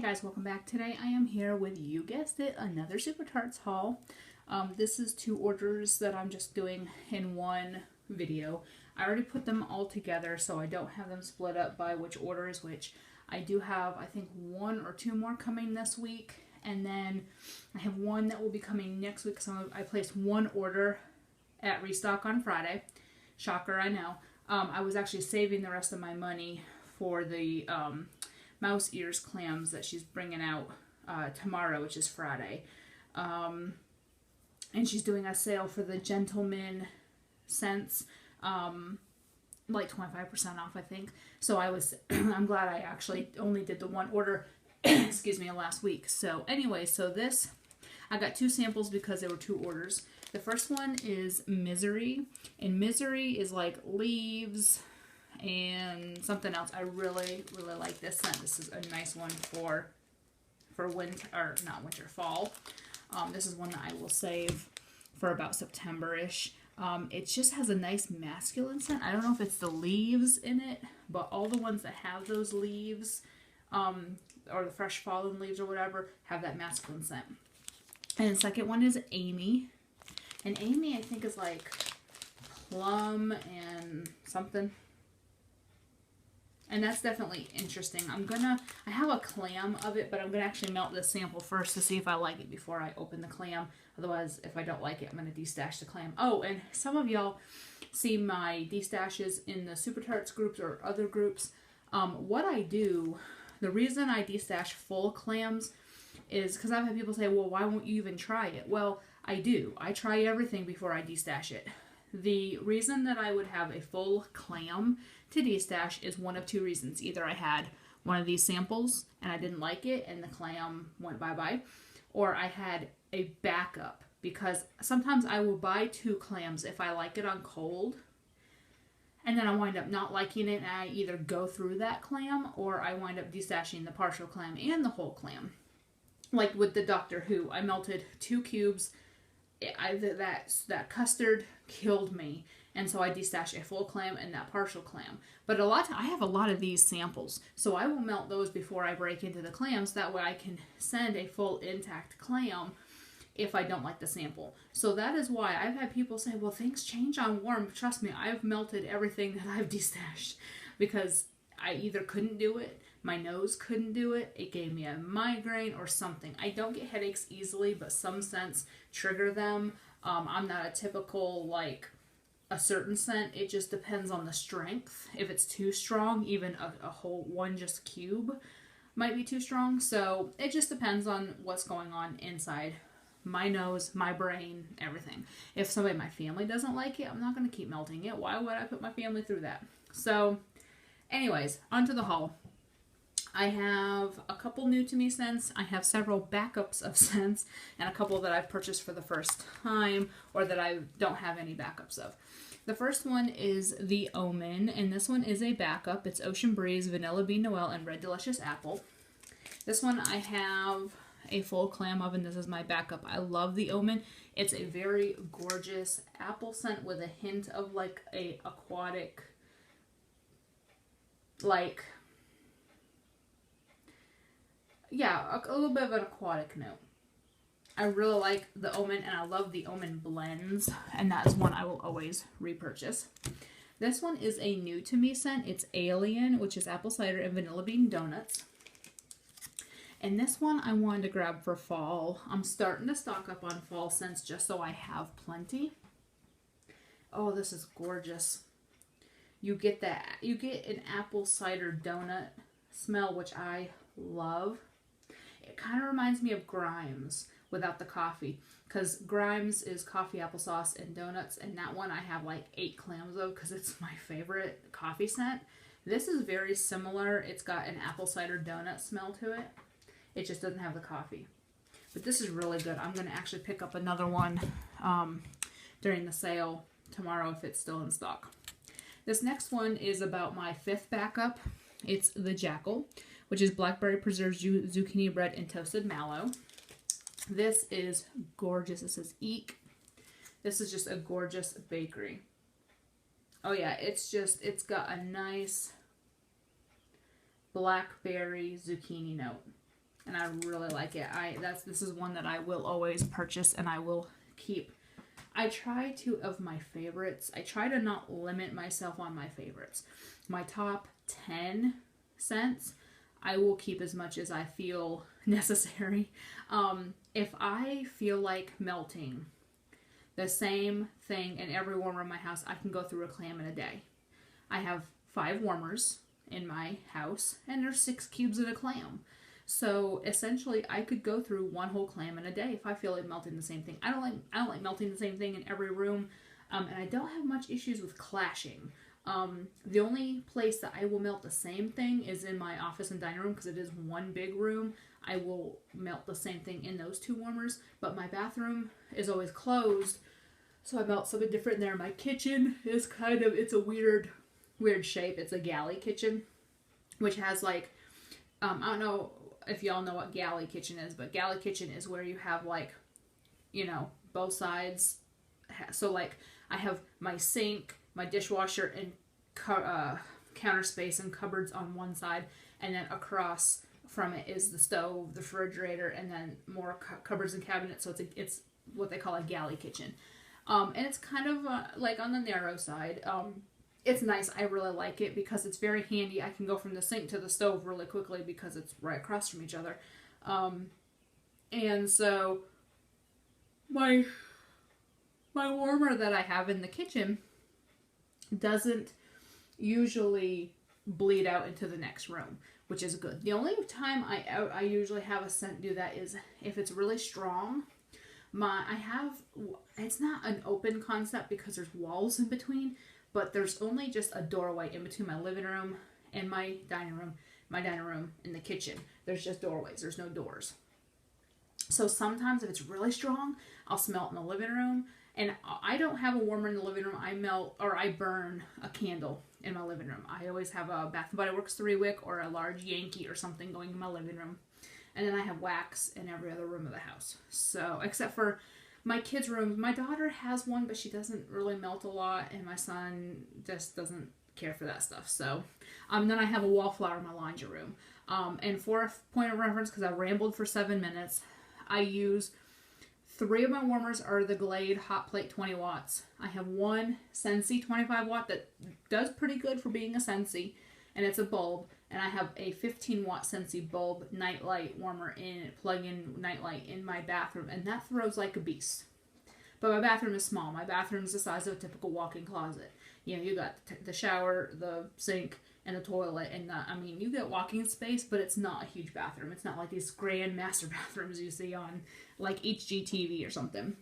guys, welcome back. Today I am here with, you guessed it, another Supertarts haul. This is 2 orders that I'm just doing in one video. I already put them all together, so I don't have them split up by which order is which. I do have, I think, 1 or 2 more coming this week, and then I have 1 that will be coming next week. So I placed 1 order at Restock on Friday. Shocker, I know. I was actually saving the rest of my money for the mouse ears clams that she's bringing out tomorrow, which is Friday. And she's doing a sale for the gentleman scents, like 25% off, I think. So I'm glad I actually only did the 1 order, excuse me, last week. So anyway, I got 2 samples because there were 2 orders. The first one is Misery, and Misery is like leaves and something else. I really like this scent. This is a nice one for winter, or not winter, fall. This is one that I will save for about September-ish. It just has a nice masculine scent. I don't know if it's the leaves in it, but all the ones that have those leaves, or the fresh fallen leaves or whatever, have that masculine scent. And the second one is Amy. And Amy, I think, is like plum and something. And that's definitely interesting. I have a clam of it, but I'm going to actually melt this sample first to see if I like it before I open the clam. Otherwise, if I don't like it, I'm going to destash the clam. Oh, and some of y'all see my destashes in the Supertarts groups or other groups. What I do, the reason I destash full clams is because I've had people say, well, why won't you even try it? Well, I do. I try everything before I destash it. The reason that I would have a full clam to destash is one of 2 reasons. Either I had one of these samples and I didn't like it and the clam went bye-bye, or I had a backup, because sometimes I will buy 2 clams if I like it on cold, and then I wind up not liking it and I either go through that clam or I wind up destashing the partial clam and the whole clam. Like with the Doctor Who, I melted 2 cubes. That custard killed me, and so I destashed a full clam and that partial clam. But I have a lot of these samples, so I will melt those before I break into the clams. That way I can send a full intact clam if I don't like the sample. So that is why I've had people say, well, things change on warm. Trust me, I've melted everything that I've destashed because I either couldn't do it, my nose couldn't do it, it gave me a migraine or something. I don't get headaches easily, but some scents trigger them. I'm not a typical, like, a certain scent. It just depends on the strength. If it's too strong, even a whole one just cube might be too strong. So it just depends on what's going on inside my nose, my brain, everything. If somebody in my family doesn't like it, I'm not going to keep melting it. Why would I put my family through that? So anyways, onto the haul. I have a couple new to me scents. I have several backups of scents and a couple that I've purchased for the first time or that I don't have any backups of. The first one is the Omen, and this one is a backup. It's Ocean Breeze, Vanilla Bean Noel, and Red Delicious Apple. This one I have a full clam of, and this is my backup. I love the Omen. It's a very gorgeous apple scent with a hint of like a aquatic, like, yeah, a little bit of an aquatic note. I really like the Omen, and I love the Omen blends, and that's one I will always repurchase. This one is a new to me scent. It's Alien, which is apple cider and vanilla bean donuts. And this one I wanted to grab for fall. I'm starting to stock up on fall scents just so I have plenty. Oh, this is gorgeous. You get an apple cider donut smell, which I love. It kind of reminds me of Grimes without the coffee, because Grimes is coffee, applesauce, and donuts, and that one I have like 8 clams of because it's my favorite coffee scent. This is very similar. It's got an apple cider donut smell to it. It just doesn't have the coffee. But this is really good. I'm going to actually pick up another one during the sale tomorrow if it's still in stock. This next one is about my 5th backup. It's the Jackal, which is blackberry preserved zucchini bread and toasted mallow. This is gorgeous. This is Eek. This is just a gorgeous bakery. Oh yeah, it's got a nice blackberry zucchini note. and I really like it. This is one that I will always purchase and I will keep. I try to, of my favorites, I try to not limit myself on my favorites. My top 10 scents, I will keep as much as I feel necessary. If I feel like melting the same thing in every warmer in my house, I can go through a clam in a day. I have 5 warmers in my house, and there's 6 cubes of a clam. So essentially, I could go through one whole clam in a day if I feel like melting the same thing. I don't like melting the same thing in every room, and I don't have much issues with clashing. The only place that I will melt the same thing is in my office and dining room because it is one big room. I will melt the same thing in those 2 warmers, but my bathroom is always closed, so I melt something different there. My kitchen is it's a weird shape. It's a galley kitchen, which has like, I don't know if y'all know what galley kitchen is, but galley kitchen is where you have like, both sides. So like I have my sink, my dishwasher, and counter space and cupboards on one side, and then across from it is the stove, the refrigerator, and then more cupboards and cabinets. So it's what they call a galley kitchen, and it's kind of like on the narrow side. It's nice. I really like it because it's very handy. I can go from the sink to the stove really quickly because it's right across from each other. And so my warmer that I have in the kitchen doesn't usually bleed out into the next room, which is good. The only time I usually have a scent do that is if it's really strong. It's not an open concept because there's walls in between, but there's only just a doorway in between my living room and my dining room and the kitchen. There's just doorways. There's no doors. So sometimes if it's really strong, I'll smell it in the living room. And I don't have a warmer in the living room. I burn a candle in my living room. I always have a Bath & Body Works 3-wick or a large Yankee or something going in my living room. And then I have wax in every other room of the house. So, except for my kids' rooms, my daughter has one, but she doesn't really melt a lot, and my son just doesn't care for that stuff. So, then I have a wallflower in my laundry room. And for a point of reference, because I rambled for 7 minutes, I use 3 of my warmers are the Glade Hot Plate 20 watts. I have one Scentsy 25 watt that does pretty good for being a Scentsy, and it's a bulb. And I have a 15 watt Scentsy bulb nightlight warmer plug-in nightlight in my bathroom, and that throws like a beast. But my bathroom is small. My bathroom is the size of a typical walk-in closet. You got the shower, the sink, and the toilet, and you get walking space, but it's not a huge bathroom. It's not like these grand master bathrooms you see on like HGTV or something.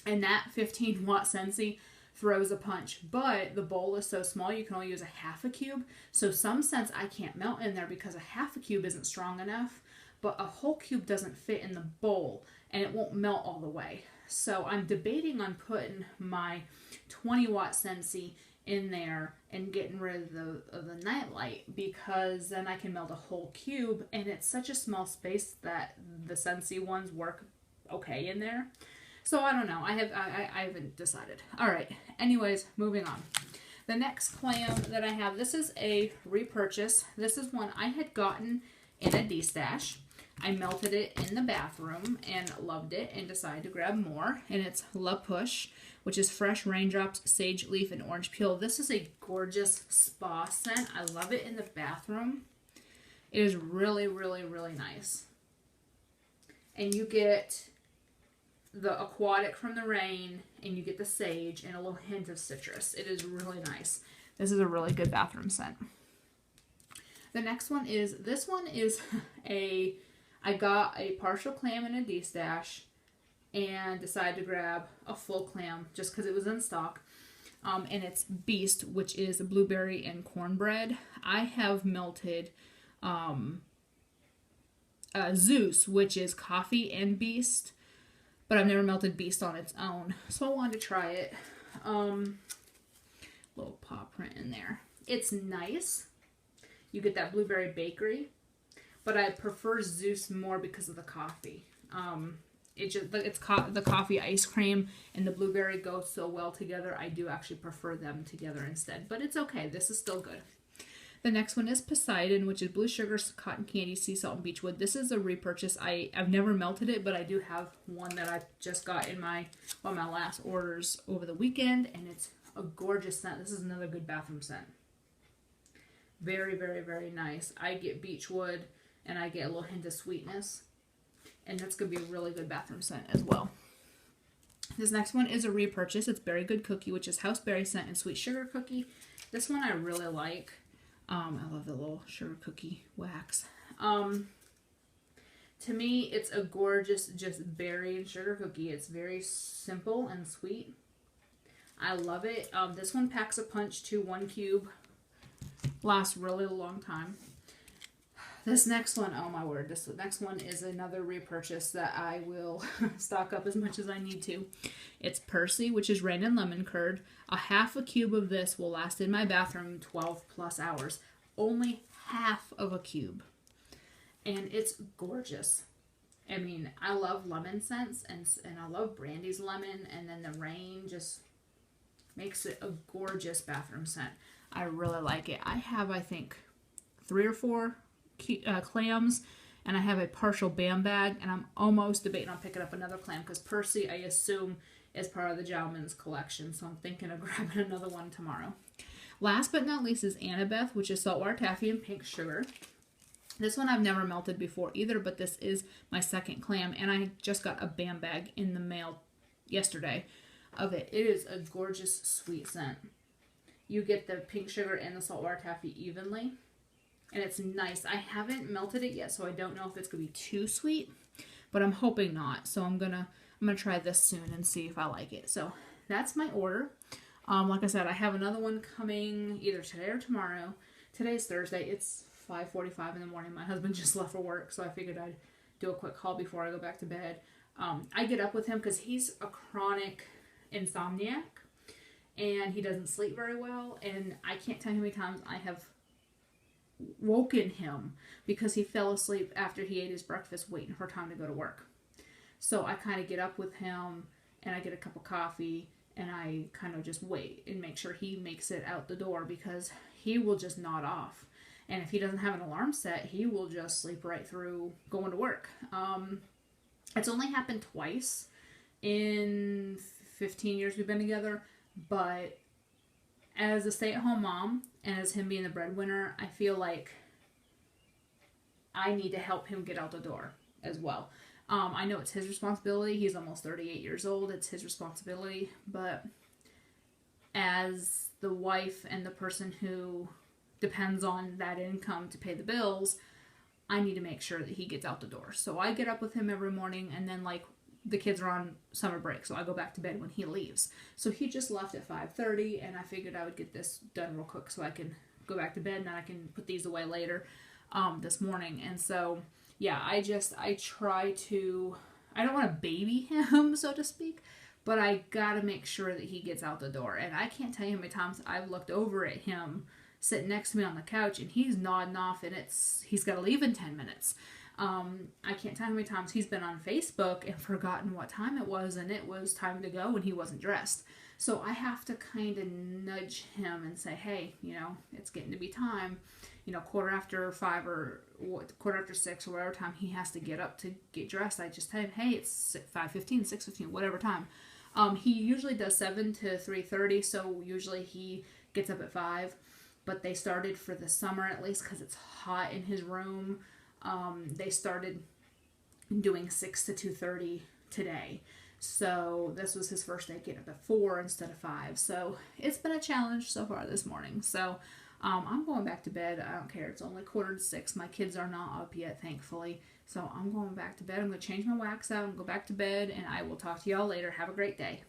And that 15 watt Scentsy throws a punch, but the bowl is so small you can only use a half a cube. So some scents I can't melt in there because a half a cube isn't strong enough, but a whole cube doesn't fit in the bowl and it won't melt all the way. So I'm debating on putting my 20 watt Scentsy in there and getting rid of the nightlight, because then I can melt a whole cube, and it's such a small space that the Scentsy ones work okay in there. So I don't know. I haven't decided. All right. Anyways, moving on. The next clam that I have, this is a repurchase. This is one I had gotten in a D-stash. I melted it in the bathroom and loved it and decided to grab more. And it's La Push, which is fresh raindrops, sage leaf, and orange peel. This is a gorgeous spa scent. I love it in the bathroom. It is really, really, really nice. And you get the aquatic from the rain, and you get the sage and a little hint of citrus. It is really nice. This is a really good bathroom scent. The next one is, I got a partial clam in a D-stash and decided to grab a full clam just because it was in stock. And it's Beast, which is blueberry and cornbread. I have melted Zeus, which is coffee and Beast, but I've never melted Beast on its own, so I wanted to try it. Little paw print in there. It's nice. You get that blueberry bakery, but I prefer Zeus more because of the coffee. The coffee ice cream and the blueberry go so well together. I do actually prefer them together instead, but it's okay. This is still good. The next one is Poseidon, which is blue sugar, cotton candy, sea salt, and beechwood. This is a repurchase. I've never melted it, but I do have one that I just got in my last orders over the weekend, and it's a gorgeous scent. This is another good bathroom scent. Very, very, very nice. I get beechwood, and I get a little hint of sweetness, and that's going to be a really good bathroom scent as well. This next one is a repurchase. It's Berry Good Cookie, which is house berry scent and sweet sugar cookie. This one I really like. I love the little sugar cookie wax. To me, it's a gorgeous, just berry and sugar cookie. It's very simple and sweet. I love it. This one packs a punch to 1 cube. Lasts really a long time. This next one, oh my word, this next one is another repurchase that I will stock up as much as I need to. It's Percy, which is rain and lemon curd. A half a cube of this will last in my bathroom 12 plus hours. Only half of a cube. And it's gorgeous. I mean, I love lemon scents, and I love Brandy's lemon, and then the rain just makes it a gorgeous bathroom scent. I really like it. I have, I think, 3 or 4 clams, and I have a partial Bam bag, and I'm almost debating on picking up another clam because Percy, I assume, is part of the Gentleman's collection, so I'm thinking of grabbing another one tomorrow. Last but not least is Annabeth, which is saltwater taffy and pink sugar. This one I've never melted before either, but this is my second clam, and I just got a Bam bag in the mail yesterday of it. It is a gorgeous sweet scent. You get the pink sugar and the saltwater taffy evenly. And it's nice. I haven't melted it yet, so I don't know if it's going to be too sweet. But I'm hoping not. So I'm gonna try this soon and see if I like it. So that's my order. Like I said, I have another one coming either today or tomorrow. Today's Thursday. It's 5:45 in the morning. My husband just left for work, so I figured I'd do a quick call before I go back to bed. I get up with him because he's a chronic insomniac. And he doesn't sleep very well. And I can't tell you how many times I have woken him because he fell asleep after he ate his breakfast waiting for time to go to work. So I kind of get up with him and I get a cup of coffee and I kind of just wait and make sure he makes it out the door because he will just nod off. And if he doesn't have an alarm set, he will just sleep right through going to work. It's only happened twice in 15 years we've been together, but as a stay-at-home mom and as him being the breadwinner, I feel like I need to help him get out the door as well. I know it's his responsibility. He's almost 38 years old. It's his responsibility. But as the wife and the person who depends on that income to pay the bills, I need to make sure that he gets out the door. So I get up with him every morning, and then like the kids are on summer break, so I go back to bed when he leaves. So he just left at 5:30, and I figured I would get this done real quick so I can go back to bed, and then I can put these away later this morning. And so, yeah, I try to, I don't want to baby him, so to speak, but I gotta make sure that he gets out the door. And I can't tell you how many times I've looked over at him sitting next to me on the couch, and he's nodding off, and he's got to leave in 10 minutes. I can't tell how many times he's been on Facebook and forgotten what time it was, and it was time to go, and he wasn't dressed. So I have to kind of nudge him and say, hey, it's getting to be time. 5:15 or 6 or whatever time he has to get up to get dressed. I just tell him, hey, it's 5:15, 6:15, whatever time. He usually does 7 to 3:30, so usually he gets up at 5. But they started for the summer, at least because it's hot in his room. They started doing 6 to 2:30 today. So this was his first day getting up at 4 instead of 5. So it's been a challenge so far this morning. So I'm going back to bed. I don't care. It's only 5:45. My kids are not up yet, thankfully. So I'm going back to bed. I'm going to change my wax out and go back to bed. And I will talk to y'all later. Have a great day.